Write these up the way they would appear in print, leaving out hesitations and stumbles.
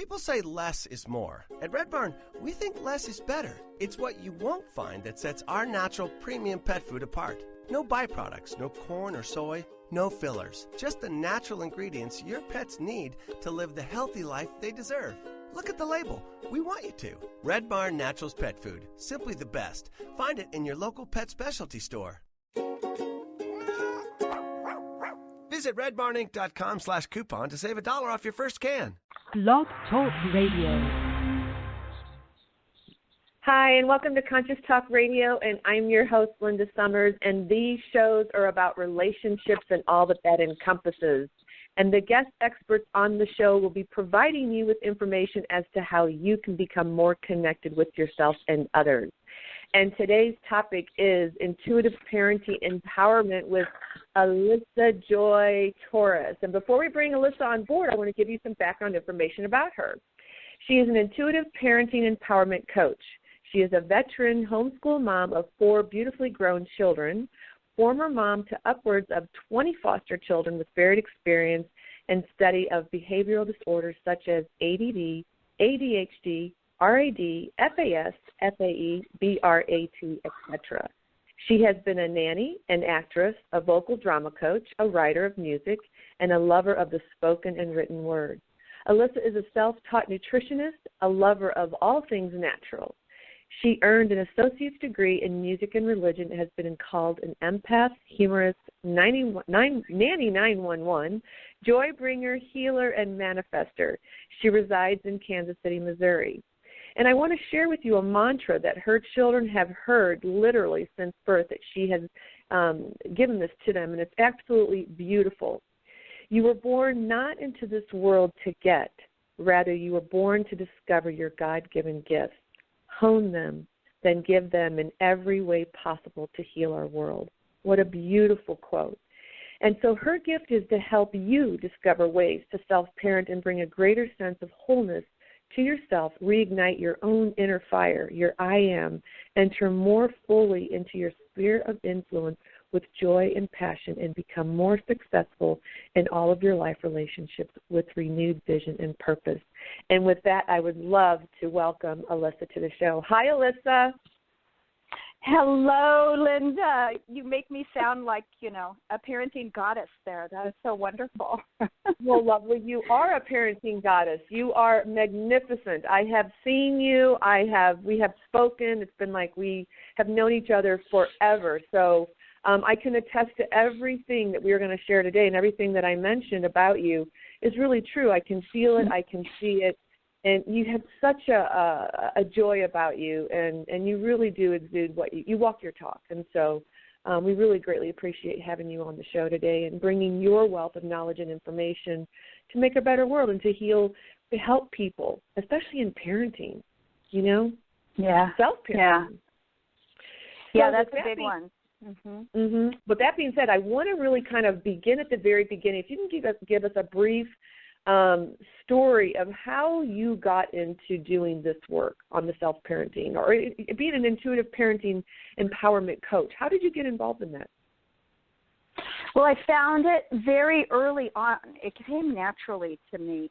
People say less is more. At Red Barn, we think less is better. It's what you won't find that sets our natural premium pet food apart. No byproducts, no corn or soy, no fillers. Just the natural ingredients your pets need to live the healthy life they deserve. Look at the label. We want you to. Red Barn Naturals Pet Food. Simply the best. Find it in your local pet specialty store. Visit redbarninc.com/coupon to save $1 off your first can. Blog Talk Radio. Hi, and welcome to Conscious Talk Radio, and I'm your host, Linda Summers, and these shows are about relationships and all that that encompasses. And the guest experts on the show will be providing you with information as to how you can become more connected with yourself and others. And today's topic is Intuitive Parenting Empowerment with Elisa Joy Torres. And before we bring Elisa on board, I want to give you some background information about her. She is an intuitive parenting empowerment coach. She is a veteran homeschool mom of 4 beautifully grown children, former mom to upwards of 20 foster children with varied experience and study of behavioral disorders such as ADD, ADHD, RAD, FAS, FAE, BRAT, etc. She has been a nanny, an actress, a vocal drama coach, a writer of music, and a lover of the spoken and written word. Elisa is a self-taught nutritionist, a lover of all things natural. She earned an associate's degree in music and religion and has been called an empath, humorist, nanny 911, joy bringer, healer, and manifester. She resides in Kansas City, Missouri. And I want to share with you a mantra that her children have heard literally since birth, that she has given this to them, and it's absolutely beautiful. You were born not into this world to get. Rather, you were born to discover your God-given gifts, hone them, then give them in every way possible to heal our world. What a beautiful quote. And so her gift is to help you discover ways to self-parent and bring a greater sense of wholeness to yourself, reignite your own inner fire, your I am, enter more fully into your sphere of influence with joy and passion, and become more successful in all of your life relationships with renewed vision and purpose. And with that, I would love to welcome Elisa to the show. Hi, Elisa. Hello, Linda. You make me sound like, a parenting goddess there. That is so wonderful. Well, lovely. You are a parenting goddess. You are magnificent. I have seen you. We have spoken. It's been like we have known each other forever. So I can attest to everything that we are going to share today, and everything that I mentioned about you is really true. I can feel it. I can see it. And you have such a joy about you, and you really do exude what you walk your talk. And so we really greatly appreciate having you on the show today and bringing your wealth of knowledge and information to make a better world and to help people, especially in parenting, Yeah. Self-parenting. Yeah, that's a big one. Mm-hmm. But that being said, I want to really kind of begin at the very beginning. If you can give us a brief story of how you got into doing this work on the self-parenting, or being an intuitive parenting empowerment coach. How did you get involved in that? Well, I found it very early on. It came naturally to me.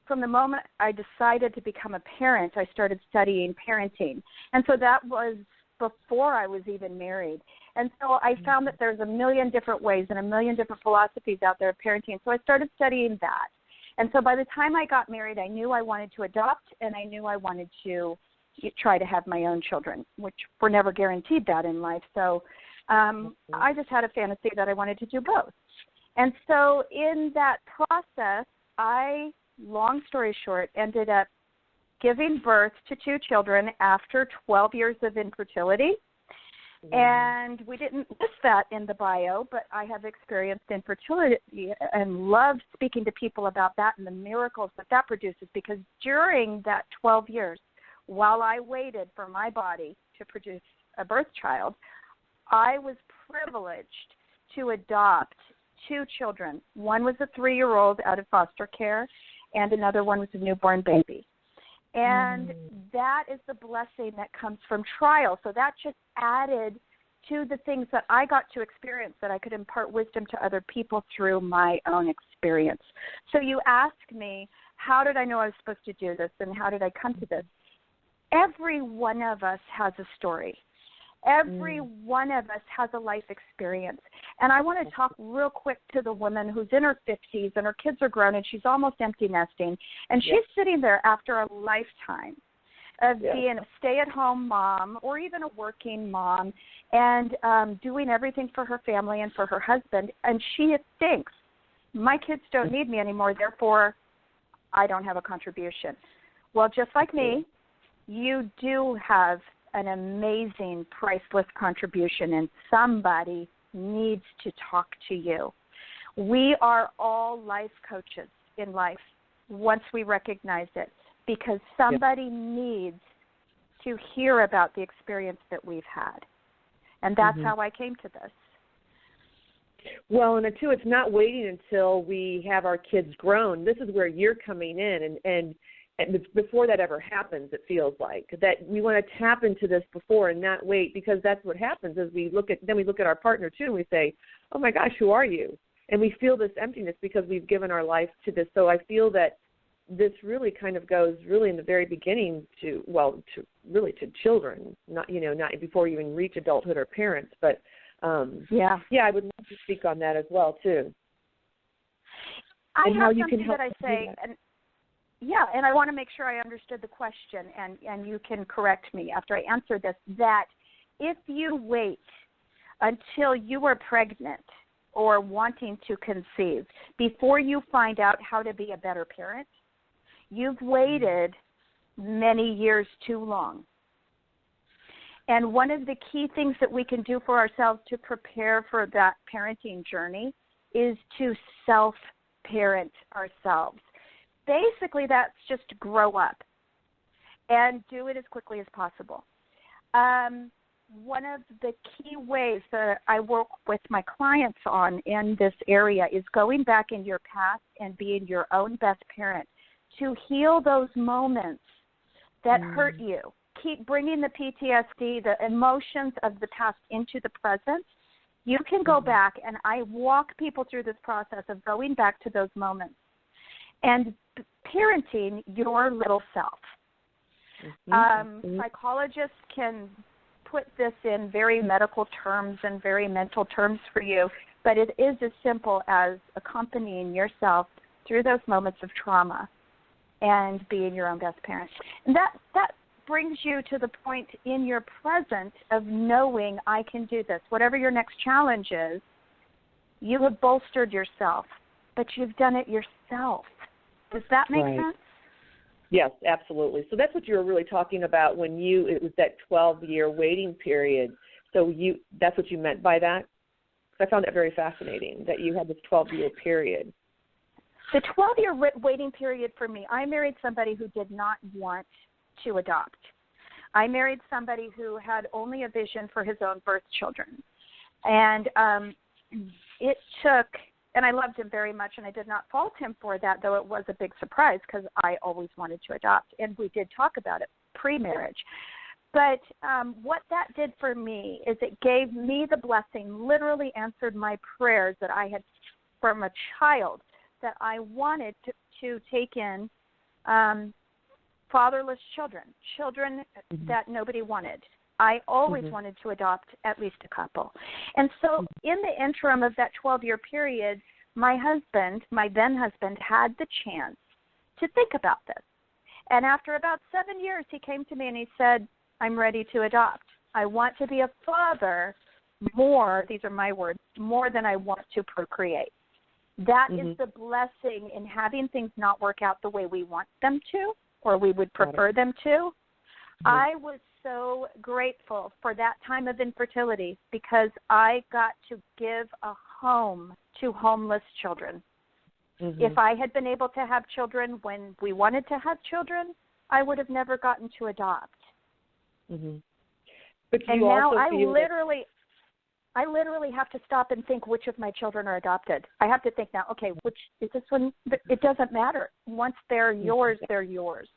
From the moment I decided to become a parent, I started studying parenting. And so that was before I was even married. And so I found that there's a million different ways and a million different philosophies out there of parenting. So I started studying that. And so by the time I got married, I knew I wanted to adopt, and I knew I wanted to try to have my own children, which we're never guaranteed that in life. So I just had a fantasy that I wanted to do both. And so in that process, I, long story short, ended up giving birth to 2 children after 12 years of infertility. And we didn't list that in the bio, but I have experienced infertility and loved speaking to people about that and the miracles that produces, because during that 12 years, while I waited for my body to produce a birth child, I was privileged to adopt 2 children. One was a 3-year-old out of foster care, and another one was a newborn baby. And that is the blessing that comes from trial. So that just added to the things that I got to experience, that I could impart wisdom to other people through my own experience. So you ask me, how did I know I was supposed to do this, and how did I come to this? Every one of us has a story. Every one of us has a life experience. And I want to talk real quick to the woman who's in her 50s and her kids are grown and she's almost empty nesting. And she's sitting there after a lifetime of being a stay-at-home mom or even a working mom and doing everything for her family and for her husband. And she thinks, my kids don't need me anymore, therefore I don't have a contribution. Well, just like me, you do have an amazing, priceless contribution, and somebody needs to talk to you. We are all life coaches in life once we recognize it, because somebody needs to hear about the experience that we've had. And that's how I came to this. Well, and two, it's not waiting until we have our kids grown. This is where you're coming in, and before that ever happens, it feels like that we want to tap into this before and not wait, because that's what happens as we look at our partner too, and we say, oh my gosh, who are you? And we feel this emptiness because we've given our life to this. So I feel that this really kind of goes really in the very beginning to children, not before you even reach adulthood or parents. But I would love to speak on that as well too. I have something that I say, and I want to make sure I understood the question, and you can correct me after I answer this, that if you wait until you are pregnant or wanting to conceive before you find out how to be a better parent, you've waited many years too long. And one of the key things that we can do for ourselves to prepare for that parenting journey is to self-parent ourselves. Basically, that's just grow up and do it as quickly as possible. One of the key ways that I work with my clients on in this area is going back in your past and being your own best parent to heal those moments that hurt you. Keep bringing the PTSD, the emotions of the past into the present. You can go back, and I walk people through this process of going back to those moments and parenting your little self. Psychologists can put this in very medical terms and very mental terms for you, but it is as simple as accompanying yourself through those moments of trauma and being your own best parent. And that brings you to the point in your present of knowing I can do this. Whatever your next challenge is, you have bolstered yourself, but you've done it yourself. Does that make sense? Yes, absolutely. So that's what you were really talking about when it was that 12-year waiting period. So that's what you meant by that? I found that very fascinating, that you had this 12-year period. The 12-year waiting period for me, I married somebody who did not want to adopt. I married somebody who had only a vision for his own birth children. And it took, and I loved him very much, and I did not fault him for that, though it was a big surprise because I always wanted to adopt. And we did talk about it pre-marriage. But what that did for me is it gave me the blessing, literally answered my prayers that I had from a child, that I wanted to take in fatherless children that nobody wanted. I always wanted to adopt at least a couple. And so in the interim of that 12-year period, my then husband, had the chance to think about this. And after about 7 years, he came to me and he said, I'm ready to adopt. I want to be a father more, these are my words, more than I want to procreate. That is the blessing in having things not work out the way we want them to, or we would prefer them to. I was so grateful for that time of infertility because I got to give a home to homeless children. If I had been able to have children when we wanted to have children, I would have never gotten to adopt. But and now I literally have to stop and think which of my children are adopted. I have to think now, okay, which is this one? It doesn't matter. Once they're yours, they're yours.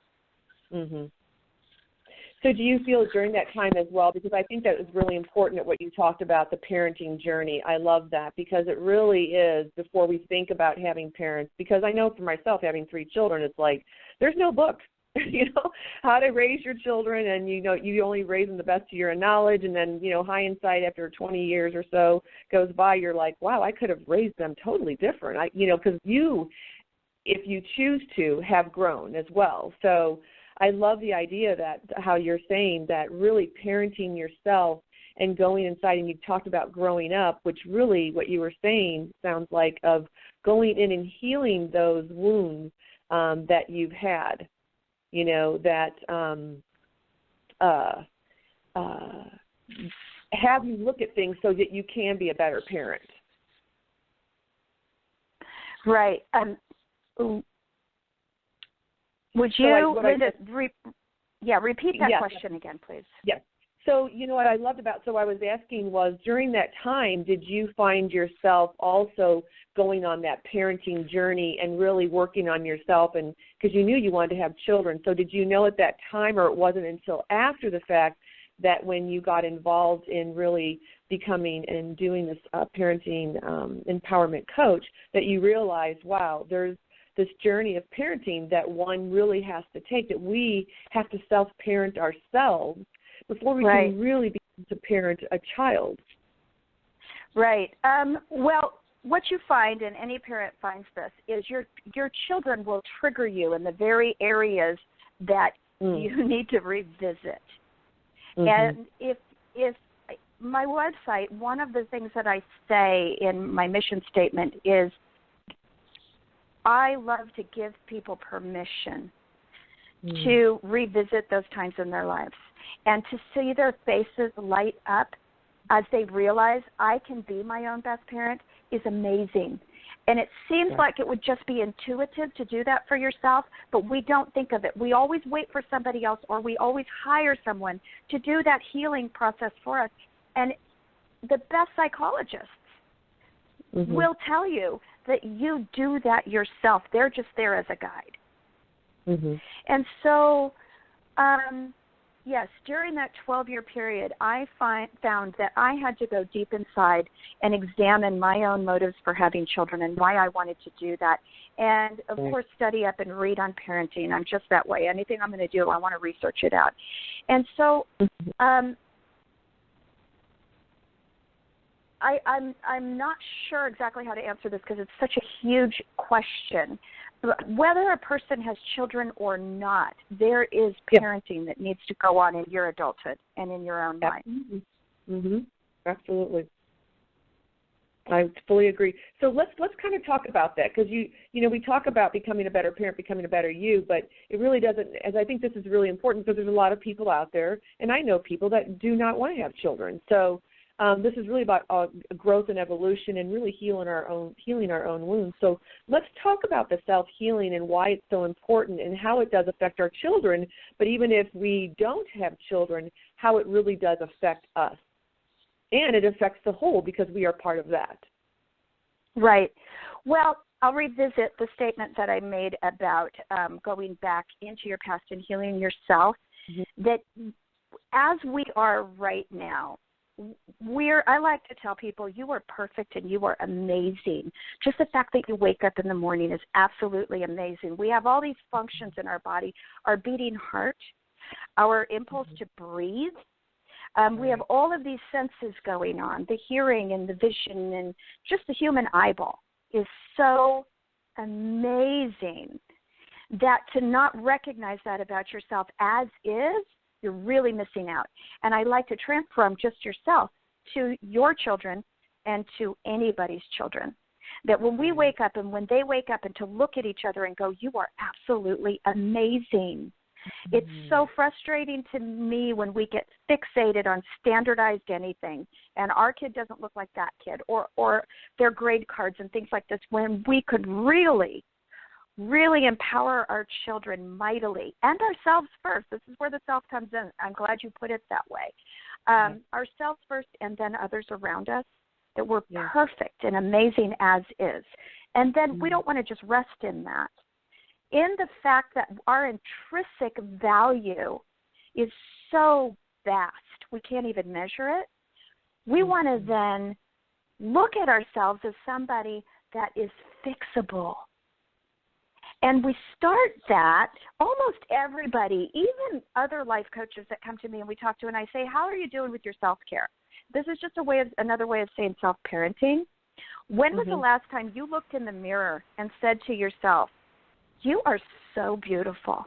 So do you feel during that time as well, because I think that was really important at what you talked about, the parenting journey. I love that, because it really is before we think about having parents, because I know for myself, having 3 children, it's like there's no book, how to raise your children, and, you only raise them the best of your knowledge, and then, hindsight after 20 years or so goes by, you're like, wow, I could have raised them totally different, because you, if you choose to, have grown as well. So I love the idea that how you're saying that really parenting yourself and going inside, and you talked about growing up, which really what you were saying sounds like of going in and healing those wounds that you've had, that have you look at things so that you can be a better parent. Right. Would you, Linda, repeat that question again, please? Yes. So, what I loved about, I was asking was, during that time, did you find yourself also going on that parenting journey and really working on yourself, and because you knew you wanted to have children, so did you know at that time, or it wasn't until after the fact that when you got involved in really becoming and doing this parenting empowerment coach, that you realized, wow, there's this journey of parenting that one really has to take, that we have to self-parent ourselves before we can really begin to parent a child? Right. Well, what you find, and any parent finds this, is your children will trigger you in the very areas that you need to revisit. And if my website, one of the things that I say in my mission statement is, I love to give people permission to revisit those times in their lives, and to see their faces light up as they realize I can be my own best parent is amazing. And it seems like it would just be intuitive to do that for yourself, but we don't think of it. We always wait for somebody else, or we always hire someone to do that healing process for us. And the best psychologists will tell you that you do that yourself. They're just there as a guide. And so, yes, during that 12-year period, I found that I had to go deep inside and examine my own motives for having children and why I wanted to do that. And, of course, study up and read on parenting. I'm just that way. Anything I'm going to do, I want to research it out. And so I'm not sure exactly how to answer this, because it's such a huge question. Whether a person has children or not, there is parenting that needs to go on in your adulthood and in your own life. Absolutely. I fully agree. So let's kind of talk about that, because we talk about becoming a better parent, becoming a better you, but it really doesn't. As I think this is really important, because there's a lot of people out there, and I know people that do not want to have children. So this is really about growth and evolution, and really healing our own wounds. So let's talk about the self-healing and why it's so important, and how it does affect our children. But even if we don't have children, how it really does affect us, and it affects the whole, because we are part of that. Right. Well, I'll revisit the statement that I made about going back into your past and healing yourself. That as we are right now, I like to tell people, you are perfect and you are amazing. Just the fact that you wake up in the morning is absolutely amazing. We have all these functions in our body, our beating heart, our impulse to breathe. We have all of these senses going on, the hearing and the vision, and just the human eyeball is so amazing that to not recognize that about yourself as is, you're really missing out. And I like to transform just yourself to your children and to anybody's children. That when we wake up and when they wake up, and to look at each other and go, you are absolutely amazing. It's so frustrating to me when we get fixated on standardized anything, and our kid doesn't look like that kid, or their grade cards and things like this, when we could really empower our children mightily, and ourselves first. This is where the self comes in. I'm glad you put it that way. Ourselves first, and then others around us, that we're perfect and amazing as is. And then we don't want to just rest in that. In the fact that our intrinsic value is so vast, we can't even measure it. We want to then look at ourselves as somebody that is fixable. And we start that, almost everybody, even other life coaches that come to me and we talk to, and I say, how are you doing with your self-care? This is just another way of saying self-parenting. When was the last time you looked in the mirror and said to yourself, you are so beautiful.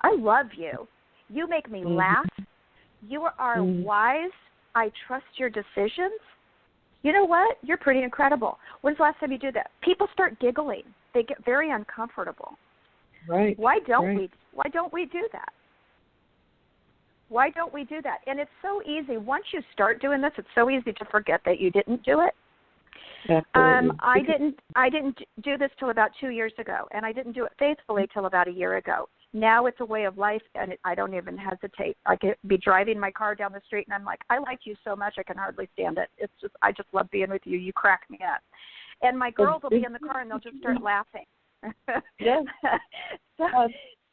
I love you. You make me laugh. You are wise. I trust your decisions. You know what? You're pretty incredible. When's the last time you do that? People start giggling. They get very uncomfortable. Right. Why don't we do that? Why don't we do that? And it's so easy. Once you start doing this, it's so easy to forget that you didn't do it. Absolutely. I didn't do this till about 2 years ago, and I didn't do it faithfully till about a year ago. Now it's a way of life, and I don't even hesitate. I could be driving my car down the street, and I'm like, I like you so much, I can hardly stand it. I just love being with you. You crack me up. And my girls will be in the car, and they'll just start laughing. Yes.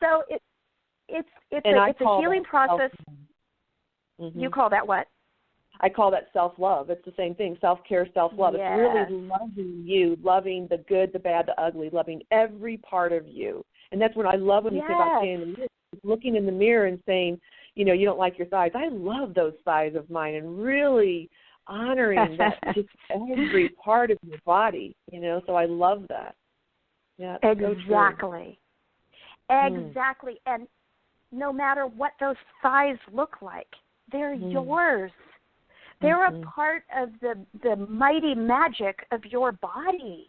So it's a healing process. You call that what? I call that self-love. It's the same thing, self-care, self-love. Yes. It's really loving you, loving the good, the bad, the ugly, loving every part of you. And that's what I love when you say about standing in the mirror, looking in the mirror and saying, you don't like your thighs. I love those thighs of mine, and really honoring that, just every part of your body, so I love that. Yeah, exactly. So exactly. And no matter what those thighs look like, they're yours. They're a part of the mighty magic of your body.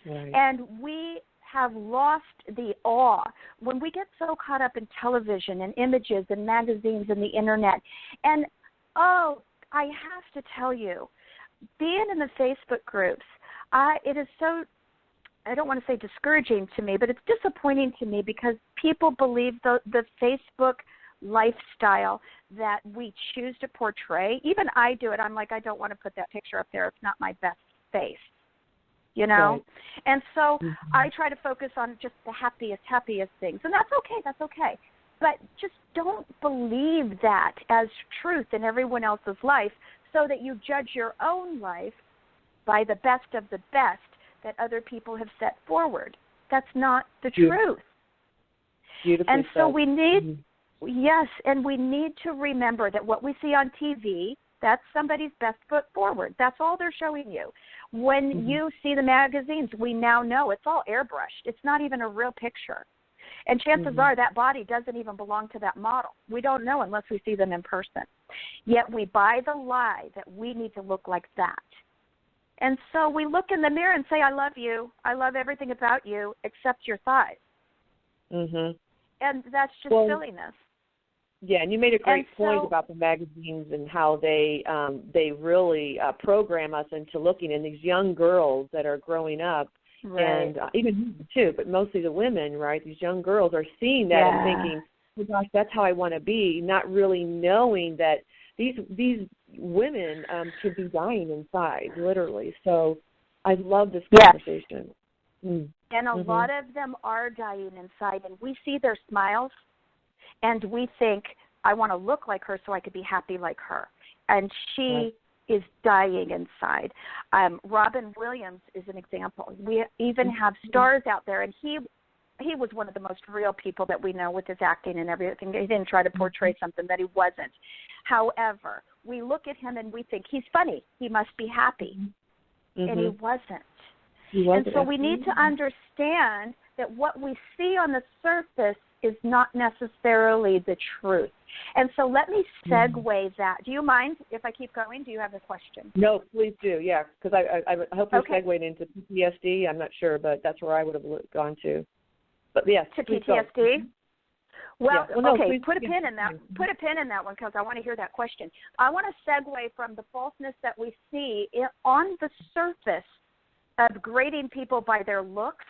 Right. And we have lost the awe when we get so caught up in television and images and magazines and the internet. And, I have to tell you, being in the Facebook groups, it is so, I don't want to say discouraging to me, but it's disappointing to me because people believe the Facebook lifestyle that we choose to portray. Even I do it. I'm like, I don't want to put that picture up there. It's not my best face, Right. And so I try to focus on just the happiest things. And that's okay. But just don't believe that as truth in everyone else's life so that you judge your own life by the best of the best that other people have set forward. That's not the truth. Beautifully and so said. we need, yes, and we need to remember that what we see on TV, that's somebody's best foot forward. That's all they're showing you. When you see the magazines, we now know it's all airbrushed. It's not even a real picture. And chances are that body doesn't even belong to that model. We don't know unless we see them in person. Yet we buy the lie that we need to look like that. And so we look in the mirror and say, I love you. I love everything about you except your thighs. And that's just silliness. Yeah, and you made a great point about the magazines and how they really program us into looking. And these young girls that are growing up, and even men too, but mostly the women, right? These young girls are seeing that and thinking, oh gosh, that's how I want to be, not really knowing that these women could be dying inside, literally. So I love this conversation. And a lot of them are dying inside, and we see their smiles, and we think, I want to look like her so I could be happy like her. And she is dying inside. Robin Williams is an example. We even have stars out there, and he was one of the most real people that we know with his acting and everything. He didn't try to portray something that he wasn't. However, we look at him and we think, he's funny. He must be happy. And he wasn't. And so we need to understand that what we see on the surface is not necessarily the truth. And so let me segue that. Do you mind if I keep going? Do you have a question? No, please do, yeah, because I hope you segued into PTSD. I'm not sure, but that's where I would have gone to. But yes, to PTSD? Well, please, put a pin in that. Put a pin in that one because I want to hear that question. I want to segue from the falseness that we see on the surface of grading people by their looks,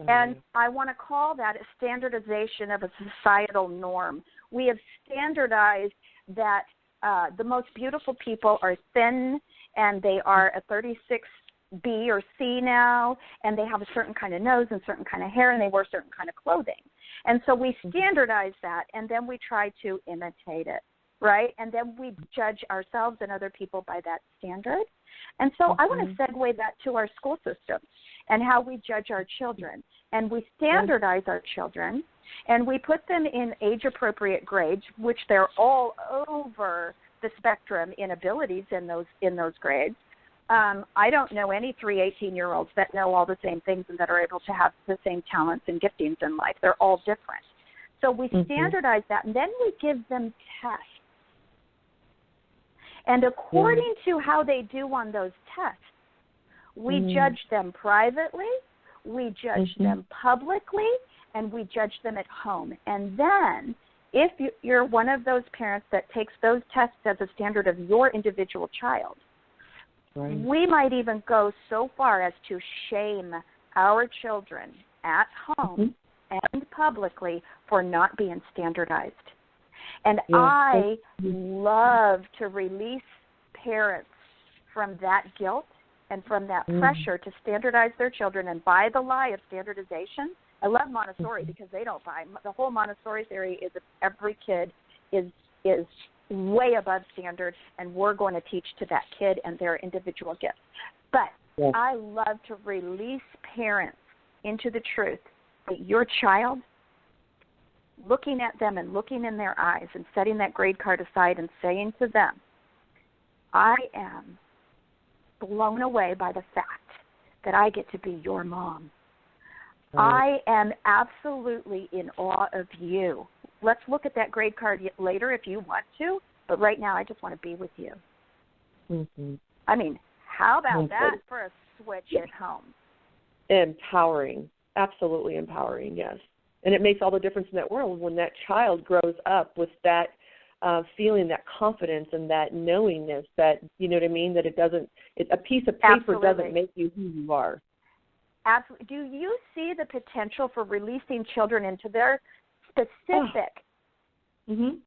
and I want to call that a standardization of a societal norm. We have standardized that the most beautiful people are thin, and they are a 36B or C now, and they have a certain kind of nose and certain kind of hair, and they wear certain kind of clothing. And so we standardize that, and then we try to imitate it, right? And then we judge ourselves and other people by that standard. And so I want to segue that to our school system and how we judge our children. And we standardize our children, and we put them in age-appropriate grades, which they're all over the spectrum in abilities in those grades. I don't know any 3 18-year-olds that know all the same things and that are able to have the same talents and giftings in life. They're all different. So we standardize that, and then we give them tests. And according to how they do on those tests, we judge them privately, we judge them publicly, and we judge them at home. And then if you're one of those parents that takes those tests as a standard of your individual child, we might even go so far as to shame our children at home and publicly for not being standardized. And I love to release parents from that guilt and from that pressure to standardize their children and buy the lie of standardization. I love Montessori because they don't buy. The whole Montessori theory is that every kid is way above standard, and we're going to teach to that kid and their individual gifts. But I love to release parents into the truth that your child, looking at them and looking in their eyes and setting that grade card aside and saying to them, I am blown away by the fact that I get to be your mom. I am absolutely in awe of you. Let's look at that grade card later if you want to, but right now I just want to be with you. I mean, how about that for a switch at home? Empowering, absolutely empowering, yes. And it makes all the difference in that world when that child grows up with that feeling, that confidence and that knowingness that, you know what I mean, that a piece of paper doesn't make you who you are. Absolutely. Do you see the potential for releasing children into their specific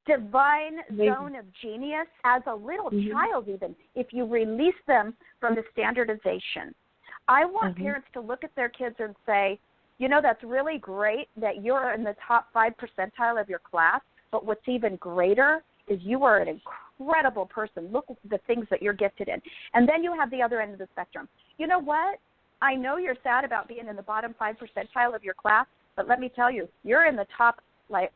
divine zone of genius as a little child even, if you release them from the standardization? I want parents to look at their kids and say, you know, that's really great that you're in the top 5 percentile of your class, but what's even greater is you are an incredible person. Look at the things that you're gifted in. And then you have the other end of the spectrum. You know what? I know you're sad about being in the bottom 5 percentile of your class, but let me tell you, you're in the top 1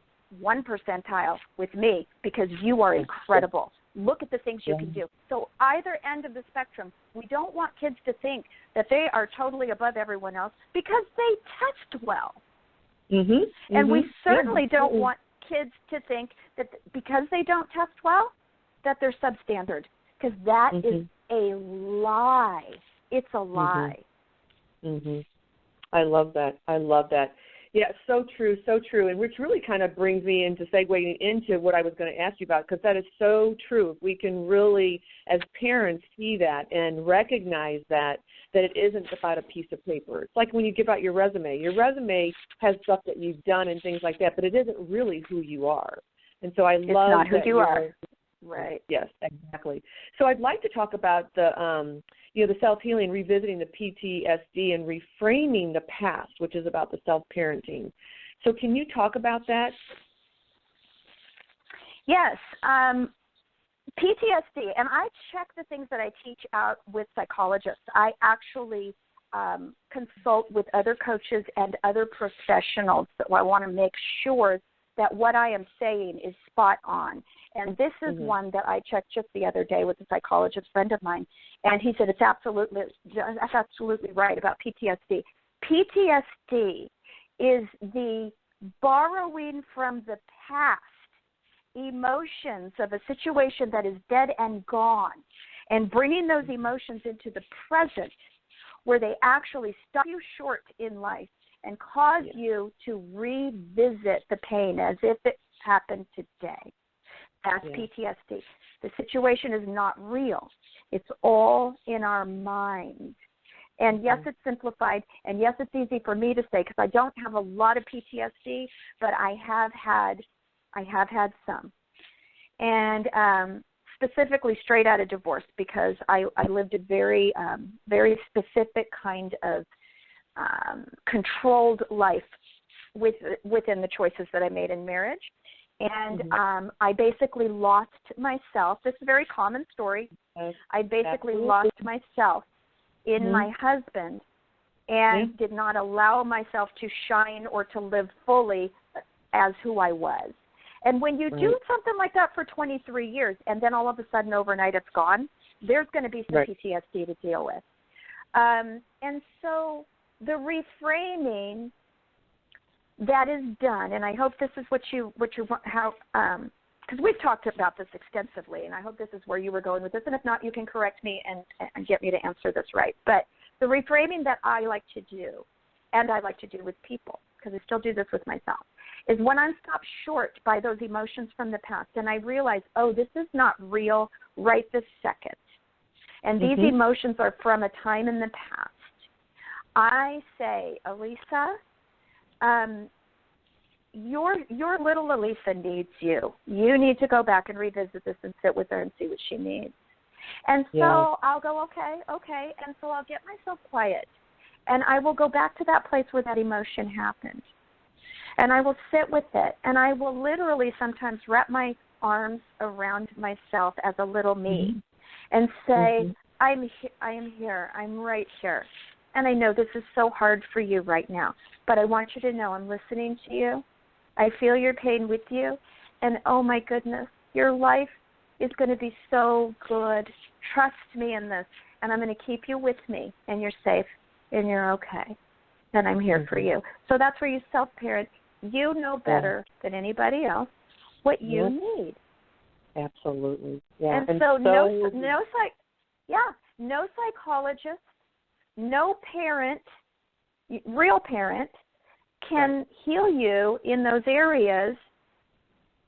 percentile with me because you are incredible. Look at the things you can do. So either end of the spectrum, we don't want kids to think that they are totally above everyone else because they test well. And we certainly don't want kids to think that because they don't test well that they're substandard, because that is a lie. It's a lie. I love that. I love that. Yeah, so true, so true. And which really kind of brings me into segueing into what I was going to ask you about, because that is so true. If we can really, as parents, see that and recognize that it isn't about a piece of paper. It's like when you give out your resume. Your resume has stuff that you've done and things like that, but it isn't really who you are. And so I love it's not who you are. Right. Yes, exactly. So I'd like to talk about the self-healing, revisiting the PTSD and reframing the past, which is about the self-parenting. So can you talk about that? Yes. PTSD, and I check the things that I teach out with psychologists. I actually consult with other coaches and other professionals. So I want to make sure that what I am saying is spot on. And this is one that I checked just the other day with a psychologist friend of mine, and he said that's absolutely right about PTSD. PTSD is the borrowing from the past emotions of a situation that is dead and gone and bringing those emotions into the present where they actually stop you short in life and cause you to revisit the pain as if it happened today. That's PTSD. The situation is not real. It's all in our mind. And yes, it's simplified, and yes, it's easy for me to say because I don't have a lot of PTSD, but I have had some. And specifically straight out of divorce, because I lived a very, very specific kind of controlled life within the choices that I made in marriage. And I basically lost myself. This is a very common story. I basically lost myself in my husband and did not allow myself to shine or to live fully as who I was. And when you do something like that for 23 years and then all of a sudden overnight it's gone, there's going to be some PTSD to deal with. And so the reframing that is done, and I hope this is because we've talked about this extensively, and I hope this is where you were going with this, and if not, you can correct me and get me to answer this right. But the reframing that I like to do, and I like to do with people, because I still do this with myself, is when I'm stopped short by those emotions from the past, and I realize, oh, this is not real right this second, and these emotions are from a time in the past, I say, Elisa, your little Elisa needs you. You need to go back and revisit this and sit with her and see what she needs. And so I'll go, okay, and so I'll get myself quiet, and I will go back to that place where that emotion happened, and I will sit with it, and I will literally sometimes wrap my arms around myself as a little me and say, I am here, I'm right here. And I know this is so hard for you right now, but I want you to know I'm listening to you. I feel your pain with you. And, oh, my goodness, your life is going to be so good. Trust me in this. And I'm going to keep you with me, and you're safe, and you're okay. And I'm here for you. So that's where you self-parent. You know better than anybody else what you need. Absolutely. Yeah. And so no psychologist, no parent, real parent, can heal you in those areas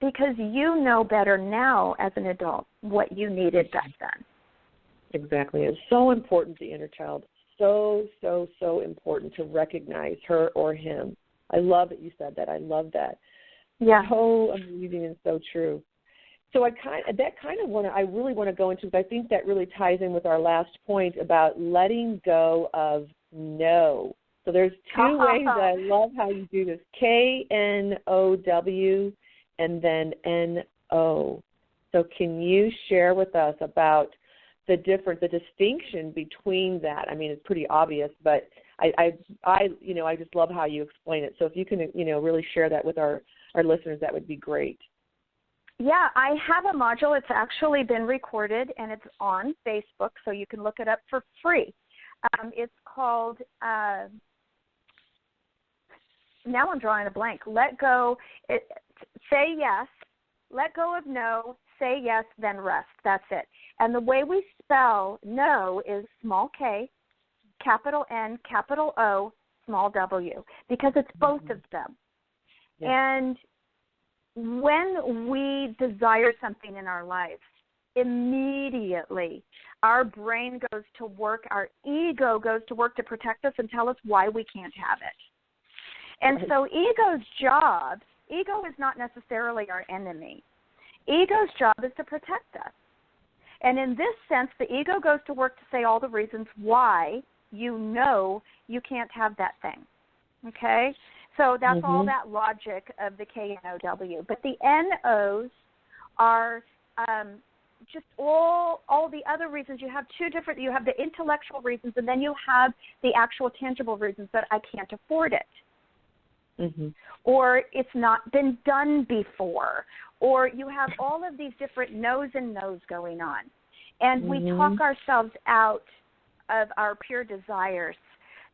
because you know better now as an adult what you needed back then. Exactly. It's so important, the inner child. So, so, so important to recognize her or him. I love that you said that. I love that. Yeah. So amazing and so true. So I really want to go into, because I think that really ties in with our last point about letting go of no. So there's two ways that I love how you do this, KNOW and then NO. So can you share with us about the distinction between that? I mean, it's pretty obvious, but I just love how you explain it. So if you can, really share that with our listeners, that would be great. Yeah, I have a module. It's actually been recorded, and it's on Facebook, so you can look it up for free. It's called, now I'm drawing a blank, Let Go, Say Yes, Let Go of No, Say Yes, Then Rest. That's it. And the way we spell no is small k, capital N, capital O, small w, because it's both of them. Yeah. And when we desire something in our lives, immediately our brain goes to work, our ego goes to work to protect us and tell us why we can't have it. And so ego is not necessarily our enemy. Ego's job is to protect us. And in this sense, the ego goes to work to say all the reasons why you know you can't have that thing. Okay? So that's all that logic of the KNOW. But the NOs are just all the other reasons. You have you have the intellectual reasons, and then you have the actual tangible reasons that I can't afford it. Or it's not been done before. Or you have all of these different no's and no's going on. And we talk ourselves out of our pure desires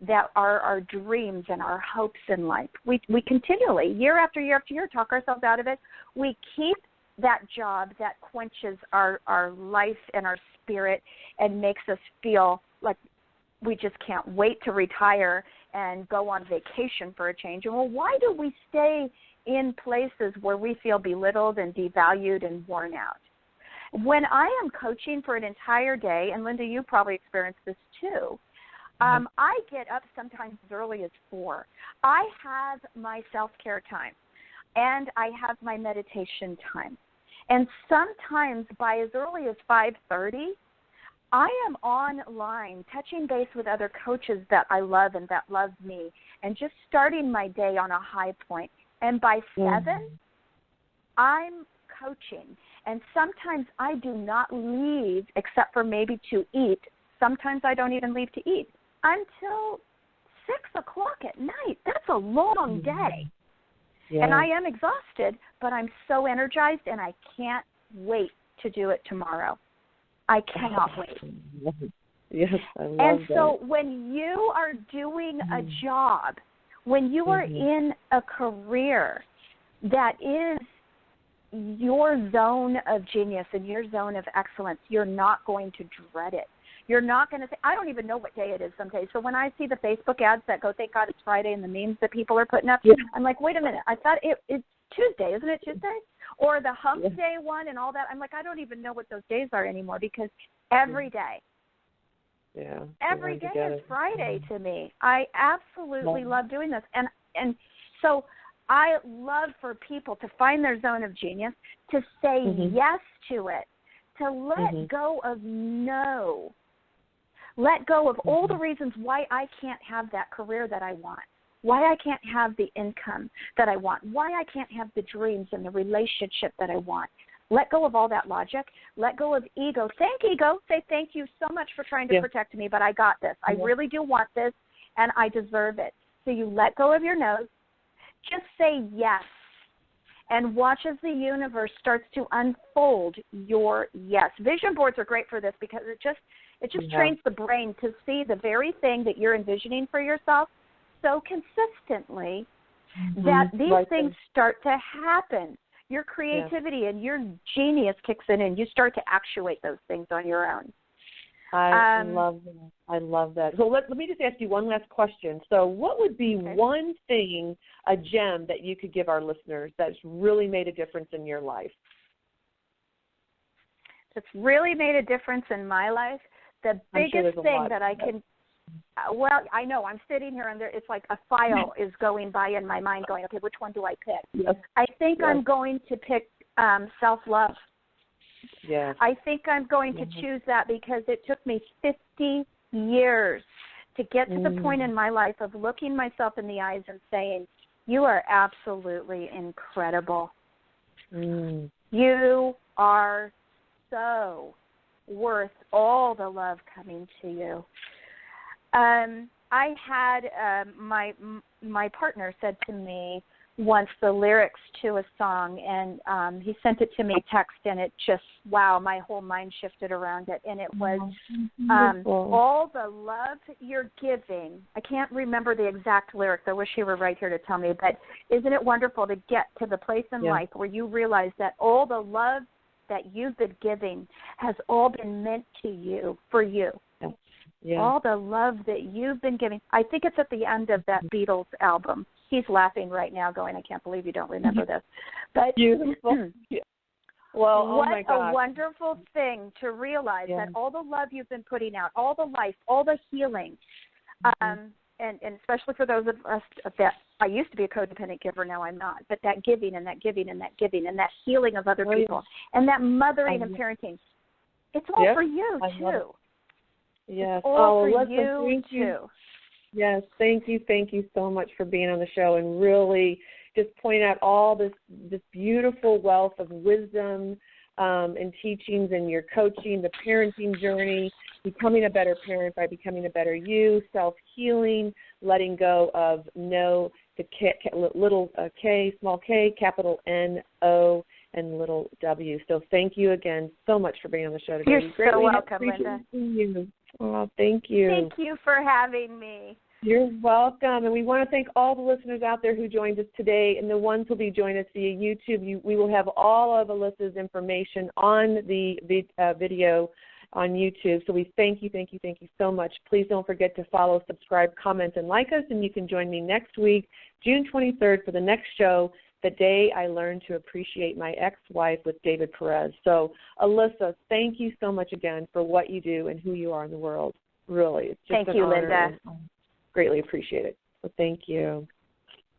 that are our dreams and our hopes in life. We continually, year after year after year, talk ourselves out of it. We keep that job that quenches our life and our spirit and makes us feel like we just can't wait to retire and go on vacation for a change. And well, why do we stay in places where we feel belittled and devalued and worn out? When I am coaching for an entire day, and Linda, you probably experienced this too, I get up sometimes as early as 4. I have my self-care time, and I have my meditation time. And sometimes by as early as 5:30, I am online touching base with other coaches that I love and that love me, and just starting my day on a high point. And by 7, I'm coaching. And sometimes I do not leave except for maybe to eat. Sometimes I don't even leave to eat until 6 o'clock at night. That's a long day. Yeah. And I am exhausted, but I'm so energized, and I can't wait to do it tomorrow. I cannot wait. Yes, I love and that. So when you are doing a job, when you are in a career that is your zone of genius and your zone of excellence, you're not going to dread it. You're not going to say, I don't even know what day it is some days. So when I see the Facebook ads that go, thank God it's Friday, and the memes that people are putting up, I'm like, wait a minute, I thought it's Tuesday, isn't it Tuesday? Or the hump day one and all that. I'm like, I don't even know what those days are anymore, because every day, every day is Friday to me. I absolutely love doing this. And so I love for people to find their zone of genius, to say yes to it, to let go of no. Let go of all the reasons why I can't have that career that I want, why I can't have the income that I want, why I can't have the dreams and the relationship that I want. Let go of all that logic. Let go of ego. Thank ego. Say thank you so much for trying to protect me, but I got this. I really do want this, and I deserve it. So you let go of your no's. Just say yes, and watch as the universe starts to unfold your yes. Vision boards are great for this, because it just trains the brain to see the very thing that you're envisioning for yourself so consistently that these things start to happen. Your creativity and your genius kicks in, and you start to actuate those things on your own. I love that. I love that. So let me just ask you one last question. So what would be one thing, a gem that you could give our listeners that's really made a difference in your life? It's really made a difference in my life. The biggest thing that I can, well, I know, I'm sitting here and it's like a file is going by in my mind going, okay, which one do I pick? Yes. I think I'm going to pick self-love. Yes. I think I'm going to choose that, because it took me 50 years to get to the point in my life of looking myself in the eyes and saying, you are absolutely incredible. You are so worth all the love coming to you. I had my partner said to me once the lyrics to a song, and he sent it to me text, and it just, wow, my whole mind shifted around it. And it was all the love you're giving. I can't remember the exact lyrics. I wish you were right here to tell me, but isn't it wonderful to get to the place in life where you realize that all the love that you've been giving has all been meant to you, for you. Yeah. All the love that you've been giving. I think it's at the end of that Beatles album. He's laughing right now going, I can't believe you don't remember this. But beautiful. Well, what my God. A wonderful thing to realize that all the love you've been putting out, all the life, all the healing, and especially for those of us that I used to be a codependent giver, now I'm not, but that giving and that giving and that giving and that healing of other people and that mothering and parenting, it's all for you, too. Yes. It's all for you, too. Yes, thank you so much for being on the show and really just pointing out all this beautiful wealth of wisdom and teachings and your coaching, the parenting journey, becoming a better parent by becoming a better you, self-healing, letting go of no, the little K, small k, capital N-O, and little w. So thank you again so much for being on the show today. You're so welcome, Linda. Oh, thank you. Thank you for having me. You're welcome. And we want to thank all the listeners out there who joined us today, and the ones who will be joining us via YouTube. We will have all of Elisa's information on the video on YouTube. So we thank you so much. Please don't forget to follow, subscribe, comment, and like us. And you can join me next week, June 23rd, for the next show, The Day I Learned to Appreciate My Ex-Wife, with David Perez. So, Elisa, thank you so much again for what you do and who you are in the world. Really, it's just thank you, Linda. Greatly appreciate it. So thank you.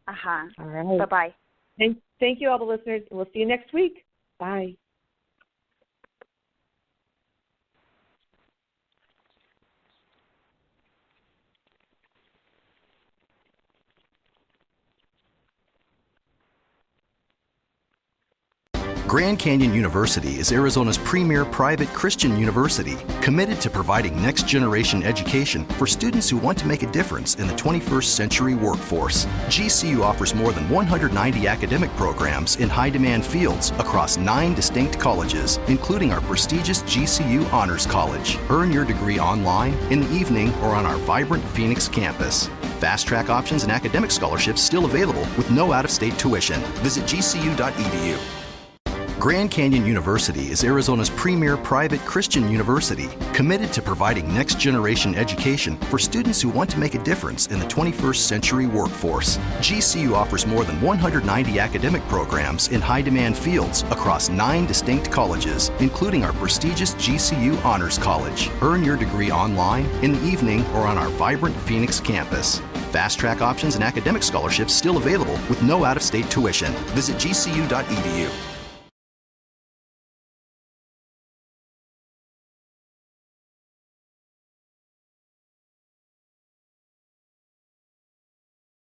All right. Bye-bye. And thank you, all the listeners, and we'll see you next week. Bye. Grand Canyon University is Arizona's premier private Christian university, committed to providing next-generation education for students who want to make a difference in the 21st century workforce. GCU offers more than 190 academic programs in high-demand fields across 9 distinct colleges, including our prestigious GCU Honors College. Earn your degree online, in the evening, or on our vibrant Phoenix campus. Fast-track options and academic scholarships still available with no out-of-state tuition. Visit gcu.edu. Grand Canyon University is Arizona's premier private Christian university, committed to providing next-generation education for students who want to make a difference in the 21st century workforce. GCU offers more than 190 academic programs in high-demand fields across 9 distinct colleges, including our prestigious GCU Honors College. Earn your degree online, in the evening, or on our vibrant Phoenix campus. Fast-track options and academic scholarships still available with no out-of-state tuition. Visit gcu.edu.